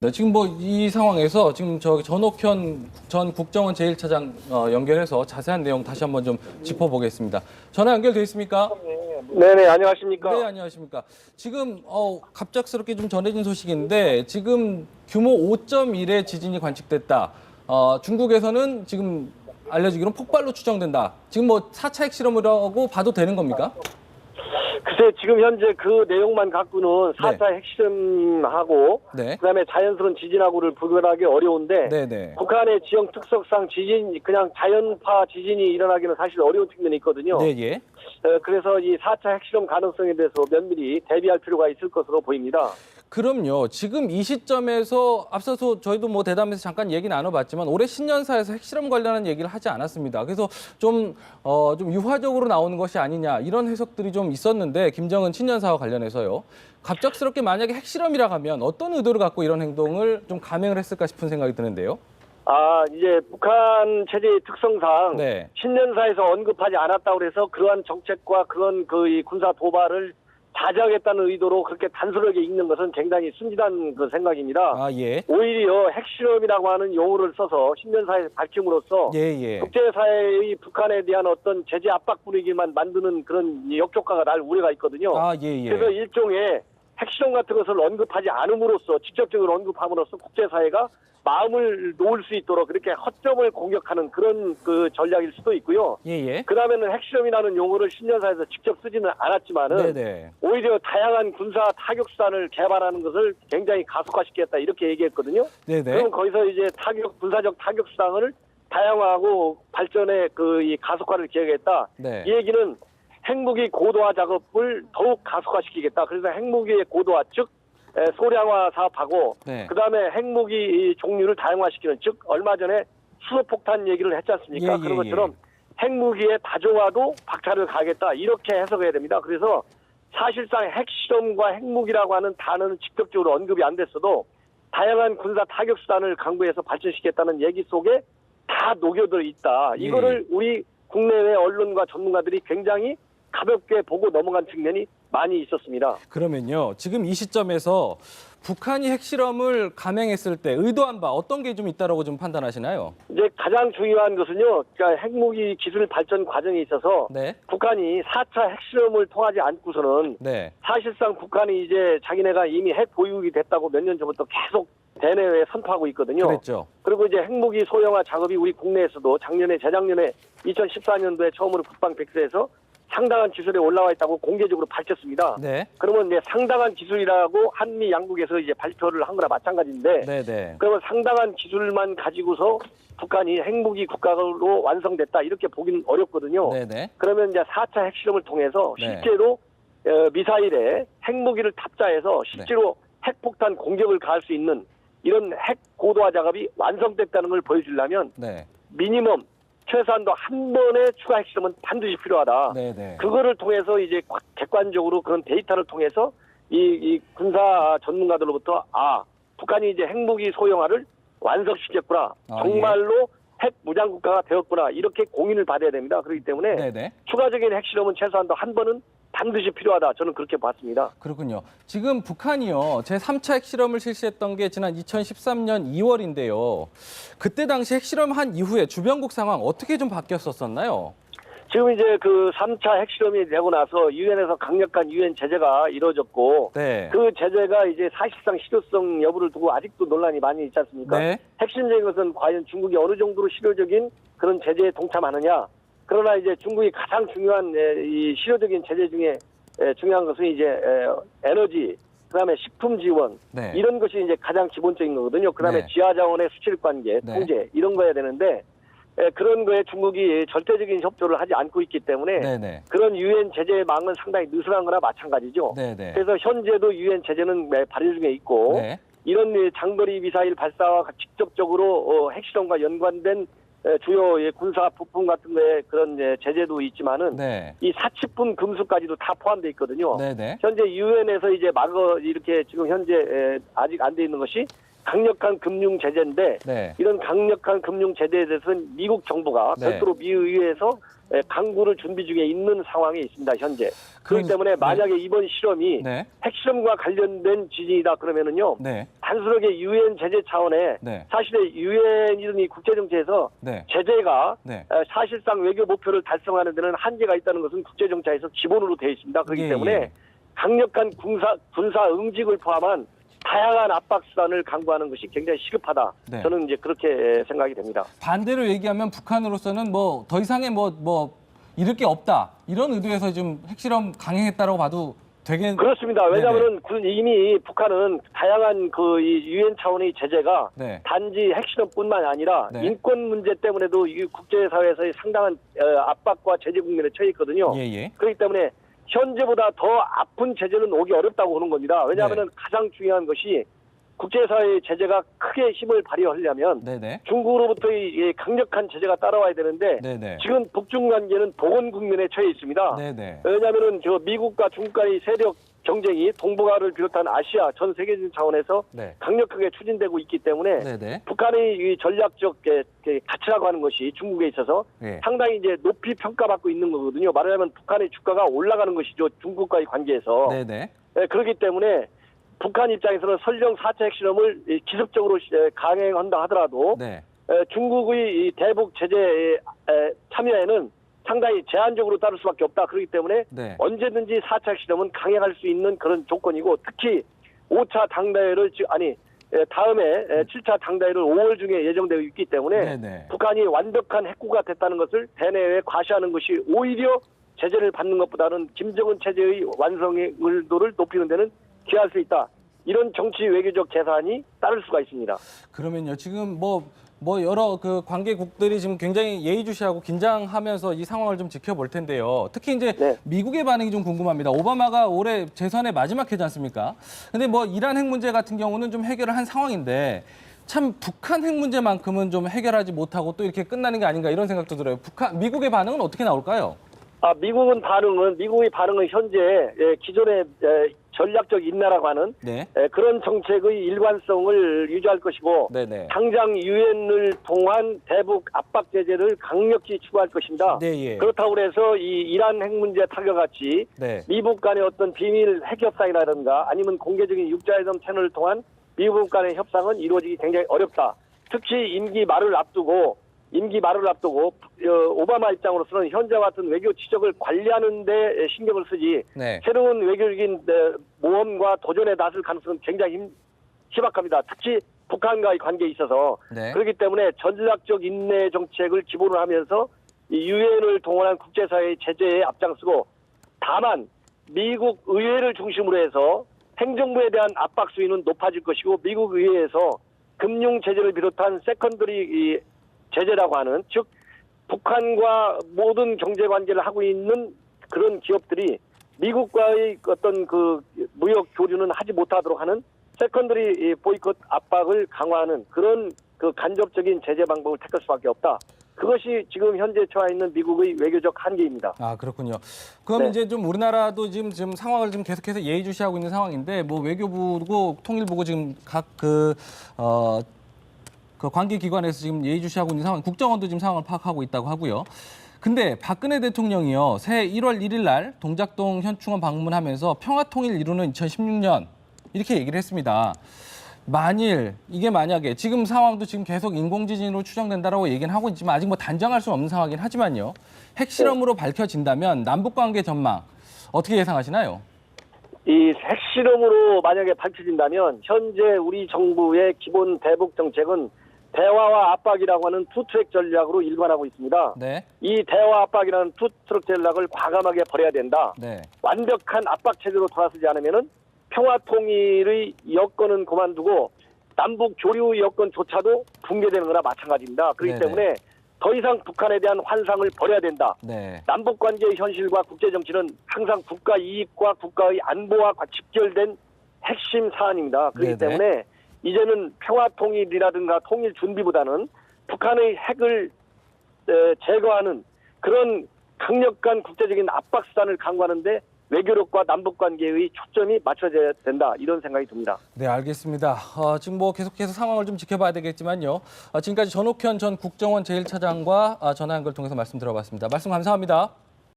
네, 지금 뭐 이 상황에서 지금 전옥현 전 국정원 제1차장 연결해서 자세한 내용 다시 한번 좀 짚어보겠습니다. 전화 연결돼 있습니까? 네네, 안녕하십니까. 네, 안녕하십니까. 지금 갑작스럽게 좀 전해진 소식인데 지금 규모 5.1의 지진이 관측됐다. 중국에서는 지금 알려지기로는 폭발로 추정된다. 지금 뭐 4차 핵실험이라고 봐도 되는 겁니까? 글쎄, 지금 현재 그 내용만 갖고는 4차 핵심하고, 네. 그다음에 자연스러운 지진하고를 구별하기 어려운데, 네네. 북한의 지형 특성상 그냥 자연파 지진이 일어나기는 사실 어려운 측면이 있거든요. 네, 예. 그래서 이 4차 핵실험 가능성에 대해서 면밀히 대비할 필요가 있을 것으로 보입니다. 그럼요. 지금 이 시점에서 앞서서 저희도 뭐 대담에서 잠깐 얘기 나눠봤지만 올해 신년사에서 핵실험 관련한 얘기를 하지 않았습니다. 그래서 좀 유화적으로 나오는 것이 아니냐 이런 해석들이 좀 있었는데 김정은 신년사와 관련해서요. 갑작스럽게 만약에 핵실험이라 하면 어떤 의도를 갖고 이런 행동을 좀 감행을 했을까 싶은 생각이 드는데요. 이제 북한 체제의 특성상 네. 신년사에서 언급하지 않았다고 해서 그러한 정책과 그런 이 군사 도발을 자제하겠다는 의도로 그렇게 단순하게 읽는 것은 굉장히 순진한 그 생각입니다. 예. 오히려 핵실험이라고 하는 용어를 써서 신년사에 밝힘으로써 예. 국제사회의 북한에 대한 어떤 제재 압박 분위기만 만드는 그런 역효과가 날 우려가 있거든요. 예. 그래서 일종의 핵실험 같은 것을 언급하지 않음으로써 직접적으로 언급함으로써 국제사회가 마음을 놓을 수 있도록 그렇게 허점을 공격하는 그런 그 전략일 수도 있고요. 예. 그다음에는 핵실험이라는 용어를 신년사에서 직접 쓰지는 않았지만은 네네. 오히려 다양한 군사 타격 수단을 개발하는 것을 굉장히 가속화시키겠다 이렇게 얘기했거든요. 네네. 그럼 거기서 이제 군사적 타격 수단을 다양화하고 발전의 이 가속화를 기획했다. 네. 이 얘기는 핵무기 고도화 작업을 더욱 가속화시키겠다. 그래서 핵무기의 고도화, 즉 소량화 사업하고 네. 그다음에 핵무기 종류를 다양화시키는, 즉 얼마 전에 수소폭탄 얘기를 했지 않습니까? 예. 그런 것처럼 핵무기의 다종화도 박차를 가겠다 이렇게 해석해야 됩니다. 그래서 사실상 핵실험과 핵무기라고 하는 단어는 직접적으로 언급이 안 됐어도 다양한 군사 타격 수단을 강구해서 발전시켰다는 얘기 속에 다 녹여들어 있다. 이거를 우리 국내외 언론과 전문가들이 굉장히 가볍게 보고 넘어간 측면이 많이 있었습니다. 그러면요, 지금 이 시점에서 북한이 핵실험을 감행했을 때 의도한 바 어떤 게 좀 있다라고 좀 판단하시나요? 이제 가장 중요한 것은요, 그러니까 핵무기 기술 발전 과정에 있어서 네. 북한이 4차 핵실험을 통하지 않고서는 네. 사실상 북한이 이제 자기네가 이미 핵 보유국이 됐다고 몇 년 전부터 계속 대내외에 선포하고 있거든요. 그랬죠. 그리고 이제 핵무기 소형화 작업이 우리 국내에서도 재작년에 2014년도에 처음으로 국방백서에서 상당한 기술에 올라와 있다고 공개적으로 밝혔습니다. 네. 그러면 이제 상당한 기술이라고 한미 양국에서 이제 발표를 한 거나 마찬가지인데, 네. 그러면 상당한 기술만 가지고서 북한이 핵무기 국가로 완성됐다 이렇게 보기는 어렵거든요. 네. 그러면 이제 4차 핵실험을 통해서 네. 실제로 미사일에 핵무기를 탑재해서 실제로 핵폭탄 공격을 가할 수 있는 이런 핵 고도화 작업이 완성됐다는 걸 보여주려면 네. 미니멈 최소한도 한 번의 추가 핵실험은 반드시 필요하다. 네. 그거를 통해서 이제 객관적으로 그런 데이터를 통해서 이 군사 전문가들로부터 북한이 이제 핵무기 소형화를 완성시켰구나. 정말로 핵 무장 국가가 되었구나. 이렇게 공인을 받아야 됩니다. 그렇기 때문에 네. 추가적인 핵실험은 최소한도 한 번은 반드시 필요하다. 저는 그렇게 봤습니다. 그렇군요. 지금 북한이요, 제3차 핵실험을 실시했던 게 지난 2013년 2월인데요. 그때 당시 핵실험한 이후에 주변국 상황 어떻게 좀 바뀌었었나요? 지금 이제 그 3차 핵실험이 되고 나서 유엔에서 강력한 유엔 제재가 이루어졌고, 네. 그 제재가 이제 사실상 실효성 여부를 두고 아직도 논란이 많이 있지 않습니까? 네. 핵심적인 것은 과연 중국이 어느 정도로 실효적인 그런 제재에 동참하느냐. 그러나 이제 중국이 가장 중요한 이 실효적인 제재 중에 중요한 것은 이제 에너지, 그다음에 식품 지원, 네. 이런 것이 이제 가장 기본적인 거거든요. 그다음에 네. 지하 자원의 수출 관계, 네. 통제 이런 거야 되는데, 그런 거에 중국이 절대적인 협조를 하지 않고 있기 때문에 네. 그런 유엔 제재의 망은 상당히 느슨한 거나 마찬가지죠. 네. 그래서 현재도 유엔 제재는 발효 중에 있고, 네. 이런 장거리 미사일 발사와 직접적으로 핵실험과 연관된 주요 군사 부품 같은 거에 그런 제재도 있지만은 네. 이 사치품 금수까지도 다 포함되어 있거든요. 네. 현재 유엔에서 이제 이렇게 지금 현재 아직 안 돼 있는 것이 강력한 금융 제재인데 네. 이런 강력한 금융 제재에 대해서는 미국 정부가 네. 별도로 미 의회에서 강구를 준비 중에 있는 상황에 있습니다. 현재. 그렇기 그럼- 때문에 네. 만약에 이번 실험이 네. 핵실험과 관련된 지진이다 그러면은요. 네. 단순하게 유엔 제재 차원에 네. 사실은 유엔이든 이 국제정치에서 네. 제재가 네. 사실상 외교 목표를 달성하는 데는 한계가 있다는 것은 국제정치에서 기본으로 되어 있습니다. 그렇기 예, 때문에 예. 강력한 군사 응직을 포함한 다양한 압박 수단을 강구하는 것이 굉장히 시급하다. 네. 저는 이제 그렇게 생각이 됩니다. 반대로 얘기하면 북한으로서는 뭐 더 이상의 뭐 잃을 게 없다 이런 의도에서 좀 핵실험 강행했다라고 봐도 되게 그렇습니다. 왜냐하면 이미 북한은 다양한 그 유엔 차원의 제재가 네. 단지 핵실험뿐만 아니라 네. 인권 문제 때문에도 이 국제사회에서의 상당한 압박과 제재 국면에 처해 있거든요. 예예. 그렇기 때문에 현재보다 더 아픈 제재는 오기 어렵다고 보는 겁니다. 왜냐하면 네. 가장 중요한 것이 국제사회의 제재가 크게 힘을 발휘하려면 네네. 중국으로부터의 이 강력한 제재가 따라와야 되는데 네네. 지금 북중 관계는 복원 국면에 처해 있습니다. 네네. 왜냐하면 저 미국과 중국과의 세력 경쟁이 동북아를 비롯한 아시아 전 세계적 차원에서 네. 강력하게 추진되고 있기 때문에 네네. 북한의 이 전략적 가치라고 하는 것이 중국에 있어서 예. 상당히 이제 높이 평가받고 있는 거거든요. 말하자면 북한의 주가가 올라가는 것이죠. 중국과의 관계에서. 네네. 그렇기 때문에 북한 입장에서는 설령 4차 핵실험을 기습적으로 강행한다 하더라도 네. 중국의 이 대북 제재에 참여에는 상당히 제한적으로 따를 수밖에 없다. 그렇기 때문에 네. 언제든지 4차 핵실험은 강행할 수 있는 그런 조건이고 특히 5차 당대회를 다음에 7차 당대회를 5월 중에 예정되어 있기 때문에 네네. 북한이 완벽한 핵구가 됐다는 것을 대내외에 과시하는 것이 오히려 제재를 받는 것보다는 김정은 체제의 완성도를 높이는 데는 기여할 수 있다. 이런 정치 외교적 계산이 따를 수가 있습니다. 그러면요 지금 뭐 여러 그 관계국들이 지금 굉장히 예의주시하고 긴장하면서 이 상황을 좀 지켜볼 텐데요. 특히 이제 네. 미국의 반응이 좀 궁금합니다. 오바마가 올해 재선의 마지막 해지 않습니까? 근데 뭐 이란 핵 문제 같은 경우는 좀 해결을 한 상황인데 참 북한 핵 문제만큼은 좀 해결하지 못하고 또 이렇게 끝나는 게 아닌가 이런 생각도 들어요. 미국의 반응은 어떻게 나올까요? 미국의 반응은 현재 기존의 전략적 인내라고 하는 네. 그런 정책의 일관성을 유지할 것이고 네네. 당장 유엔을 통한 대북 압박 제재를 강력히 추구할 것입니다. 네, 예. 그렇다고 해서 이 이란 핵 문제 타결같이 네. 미국 간의 어떤 비밀 핵 협상이라든가 아니면 공개적인 육자회담 채널을 통한 미국 간의 협상은 이루어지기 굉장히 어렵다. 특히 임기 말을 앞두고 오바마 입장으로서는 현재와 같은 외교 지적을 관리하는 데 신경을 쓰지 네. 새로운 외교적인 모험과 도전에 나설 가능성은 굉장히 희박합니다. 특히 북한과의 관계에 있어서 네. 그렇기 때문에 전략적 인내 정책을 기본으로 하면서 유엔을 동원한 국제사회의 제재에 앞장서고 다만 미국 의회를 중심으로 해서 행정부에 대한 압박 수위는 높아질 것이고 미국 의회에서 금융 제재를 비롯한 세컨더리 제재라고 하는 즉 북한과 모든 경제 관계를 하고 있는 그런 기업들이 미국과의 어떤 그 무역 교류는 하지 못하도록 하는 세컨더리 보이콧 압박을 강화하는 그런 그 간접적인 제재 방법을 택할 수밖에 없다. 그것이 지금 현재 처해 있는 미국의 외교적 한계입니다. 아, 그렇군요. 그럼 네. 이제 좀 우리나라도 지금 상황을 좀 계속해서 예의주시하고 있는 상황인데 뭐 외교부고 통일부고 지금 각 그 관계기관에서 지금 예의주시하고 있는 상황, 국정원도 지금 상황을 파악하고 있다고 하고요. 근데 박근혜 대통령이요, 새해 1월 1일 날 동작동 현충원 방문하면서 평화통일 이루는 2016년 이렇게 얘기를 했습니다. 만약에 지금 상황도 지금 계속 인공지진으로 추정된다라고 얘기는 하고 있지만 아직 뭐 단정할 수는 없는 상황이긴 하지만요. 핵실험으로 밝혀진다면 남북관계 전망 어떻게 예상하시나요? 이 핵실험으로 만약에 밝혀진다면 현재 우리 정부의 기본 대북 정책은 대화와 압박이라고 하는 투트랙 전략으로 일관하고 있습니다. 네. 이 대화 압박이라는 투트랙 전략을 과감하게 버려야 된다. 네. 완벽한 압박 체제로 돌아서지 않으면은 평화 통일의 여건은 그만두고 남북 교류 여건조차도 붕괴되는 거나 마찬가지입니다. 그렇기 네네. 때문에 더 이상 북한에 대한 환상을 버려야 된다. 네. 남북 관계의 현실과 국제 정치는 항상 국가 이익과 국가의 안보와 직결된 핵심 사안입니다. 그렇기 네네. 때문에 이제는 평화 통일이라든가 통일 준비보다는 북한의 핵을 제거하는 그런 강력한 국제적인 압박 수단을 강구하는데 외교력과 남북관계의 초점이 맞춰져야 된다 이런 생각이 듭니다. 네, 알겠습니다. 지금 뭐 계속해서 상황을 좀 지켜봐야 되겠지만요. 지금까지 전옥현 전 국정원 제1차장과 전화 연결 통해서 말씀 들어봤습니다. 말씀 감사합니다.